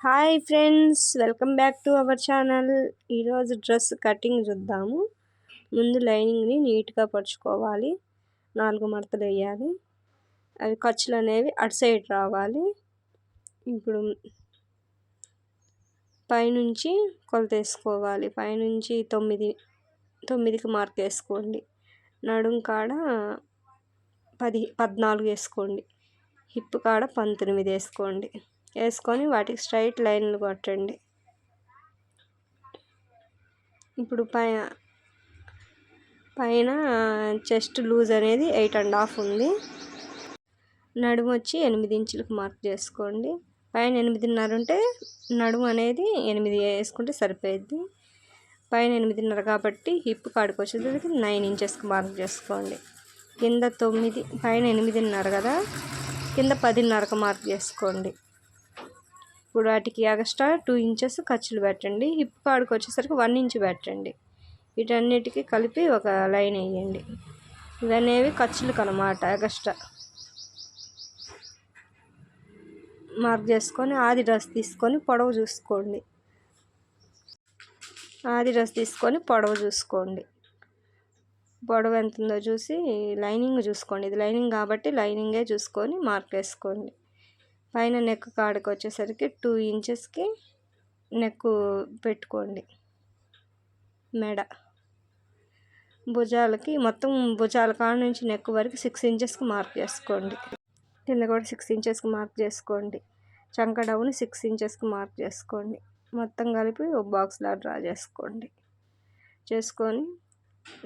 Hi friends, welcome back to our channel. ఈరోజు dress cutting చూద్దాము. ముందు లైనింగ్ని నీట్గా పరుచుకోవాలి. 4 మడతలు వేయాలి. అవి ఖర్చులు అనేవి అటు సైడ్ రావాలి. ఇప్పుడు పైనుంచి కొలత వేసుకోవాలి. పైనుంచి 9కి మార్క్ వేసుకోండి. నడుం కాడ 14 వేసుకోండి. హిప్ కాడ 19 వేసుకోండి. వేసుకొని వాటికి స్ట్రైట్ లైన్లు కొట్టండి. ఇప్పుడు పైన చెస్ట్ లూజ్ అనేది 8.5 ఉంది. నడుము వచ్చి 8 ఇంచులకు మార్క్ చేసుకోండి. పైన 8.5 ఉంటే నడుము అనేది 8 వేసుకుంటే సరిపోయిద్ది. పైన 8.5 కాబట్టి హిప్ కాడికి వచ్చేసరికి 9 ఇంచెస్కి మార్క్ చేసుకోండి. కింద 9, పైన 8.5 కదా, కింద 10.5కి మార్క్ చేసుకోండి. ఇప్పుడు వాటికి ఎక్స్ట్రా 2 ఇంచెస్ ఖర్చులు పెట్టండి. హిప్ కాడికి వచ్చేసరికి 1 ఇంచ్ పెట్టండి. వీటన్నిటికీ కలిపి ఒక లైన్ వేయండి. ఇవనేవి ఖర్చులకు అన్నమాట. ఎక్స్ట్రా మార్క్ చేసుకొని ఆది డ్రెస్ తీసుకొని పొడవు చూసుకోండి. పొడవు ఎంత ఉందో చూసి లైనింగ్ చూసుకోండి. ఇది లైనింగ్ కాబట్టి లైనింగే చూసుకొని మార్క్ వేసుకోండి. పైన నెక్ కాడికి వచ్చేసరికి 2 ఇంచెస్కి నెక్ పెట్టుకోండి. మెడ భుజాలకి మొత్తం భుజాల కాడ నుంచి నెక్ వరకు 6 ఇంచెస్కి మార్క్ చేసుకోండి. కింద కూడా 6 ఇంచెస్కి మార్క్ చేసుకోండి. చంక డౌన్ 6 ఇంచెస్కి మార్క్ చేసుకోండి. మొత్తం కలిపి ఒక బాక్స్లా డ్రా చేసుకొని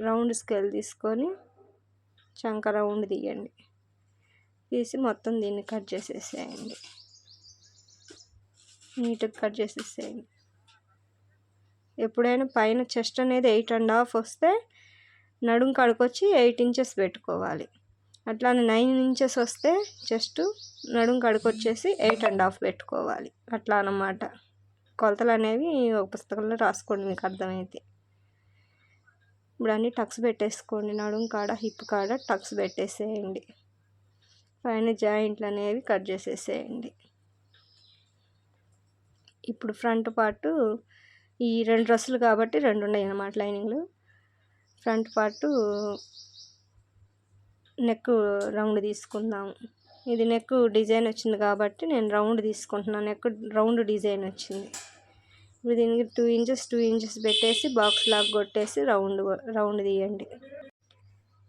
రౌండ్ స్కేల్ తీసుకొని చంక రౌండ్ తీయండి. తీసి మొత్తం దీన్ని కట్ చేసేసేయండి. నీట్గా కట్ చేసేసేయండి. ఎప్పుడైనా పైన చెస్ట్ అనేది 8.5 వస్తే నడుం కాడికి వచ్చి 8 ఇంచెస్ పెట్టుకోవాలి. అట్లానే 9 ఇంచెస్ వస్తే చెస్ట్ నడుం కాడికి వచ్చేసి 8.5 పెట్టుకోవాలి. అట్లా అన్నమాట. కొలతలు అనేవి ఒక పుస్తకంలో రాసుకోండి, మీకు అర్థమైతే. ఇప్పుడు అన్నీ టక్స్ పెట్టేసుకోండి. నడుం కాడ హిప్ కాడ టక్స్ పెట్టేసేయండి. పైన జాయింట్లు అనేవి కట్ చేసేసేయండి. ఇప్పుడు ఫ్రంట్ పార్టు ఈ 2 డ్రెస్సులు కాబట్టి 2 ఉన్నాయి అన్నమాట లైనింగ్లు. ఫ్రంట్ పార్టు నెక్ రౌండ్ తీసుకుందాము. ఇది నెక్ డిజైన్ వచ్చింది కాబట్టి నేను రౌండ్ తీసుకుంటున్నాను. నెక్ రౌండ్ డిజైన్ వచ్చింది. ఇప్పుడు దీనికి 2 ఇంచెస్ పెట్టేసి బాక్స్ లాగా కొట్టేసి రౌండ్ తీయండి.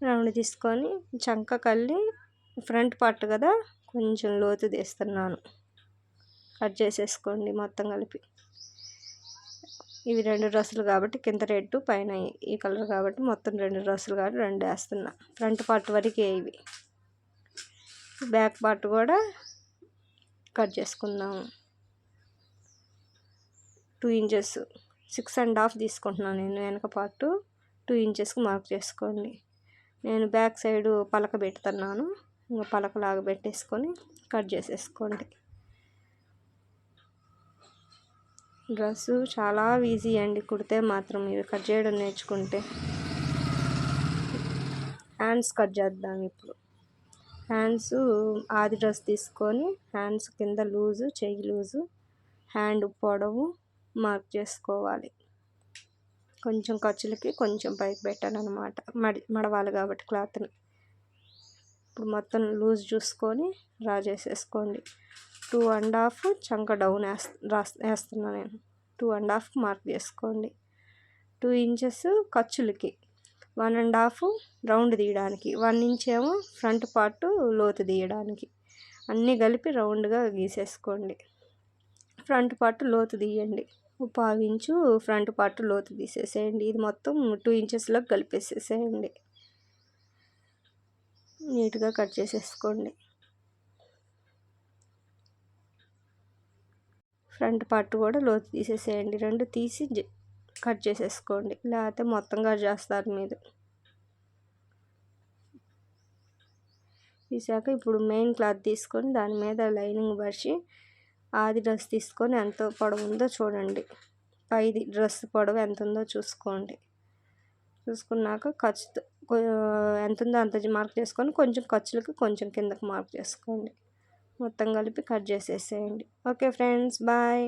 రౌండ్ తీసుకొని చంక కళ్ళి ఫ్రంట్ పార్ట్ కదా, కొంచెం లోతు తీస్తున్నాను. కట్ చేసేసుకోండి మొత్తం కలిపి. ఇవి 2 డ్రెస్సులు కాబట్టి కింద రెడ్, పైన ఈ కలర్ కాబట్టి మొత్తం 2 డ్రెస్సులు కాబట్టి 2 వేస్తున్నా. ఫ్రంట్ పార్ట్ వరకే ఇవి. బ్యాక్ పార్ట్ కూడా కట్ చేసుకుందాము. 2 ఇంచెస్ 6.5 తీసుకుంటున్నాను నేను. వెనక పార్టు 2 ఇంచెస్కి మార్క్ చేసుకోండి. నేను బ్యాక్ సైడ్ పలక పెడుతున్నాను. ఇంకా పలకలాగా పెట్టేసుకొని కట్ చేసేసుకోండి. డ్రెస్సు చాలా ఈజీ అండి కుడితే మాత్రం, మీరు కట్ చేయడం నేర్చుకుంటే. హ్యాండ్స్ కట్ చేద్దాం ఇప్పుడు. హ్యాండ్స్ ఆది డ్రెస్ తీసుకొని హ్యాండ్స్ కింద లూజు, చెయ్యి లూజు, హ్యాండ్ పొడవు మార్క్ చేసుకోవాలి. కొంచెం ఖర్చులకి కొంచెం పైకి పెట్టాను అనమాట. మడవాలి కాబట్టి క్లాత్ని. ఇప్పుడు మొత్తం లూజ్ చూసుకొని డ్రా చేసేసుకోండి. 2.5 చంక డౌన్ వేస్తున్నా నేను. 2.5 మార్క్ చేసుకోండి. 2 ఇంచెస్ ఖర్చులకి, 1.5 రౌండ్ తీయడానికి, 1 ఇంచ్ ఏమో ఫ్రంట్ పార్ట్ లోతు తీయడానికి. అన్నీ కలిపి రౌండ్గా గీసేసుకోండి. ఫ్రంట్ పార్ట్ లోతు తీయండి. 1/4 ఇంచు ఫ్రంట్ పార్ట్ లోతు తీసేసేయండి. ఇది మొత్తం 2 ఇంచెస్లో కలిపేసేసేయండి. నీట్గా కట్ చేసేసుకోండి. ఫ్రంట్ పార్ట్ కూడా లోతు తీసేసేయండి. 2 తీసి కట్ చేసేసుకోండి, లేకపోతే మొత్తం కట్ చేస్తారు మీరు. తీసాక ఇప్పుడు మెయిన్ క్లాత్ తీసుకొని దాని మీద లైనింగ్ పరిచి ఆది డ్రెస్ తీసుకొని ఎంత పొడవు ఉందో చూడండి. పైది డ్రెస్ పొడవు ఎంత ఉందో చూసుకోండి. చూసుకున్నాక ఎంత ఉందో అంత మార్క్ చేసుకొని కొంచెం ఖర్చులకి కొంచెం కిందకి మార్క్ చేసుకోండి. మొత్తం కలిపి కట్ చేసేసేయండి. Okay friends, bye.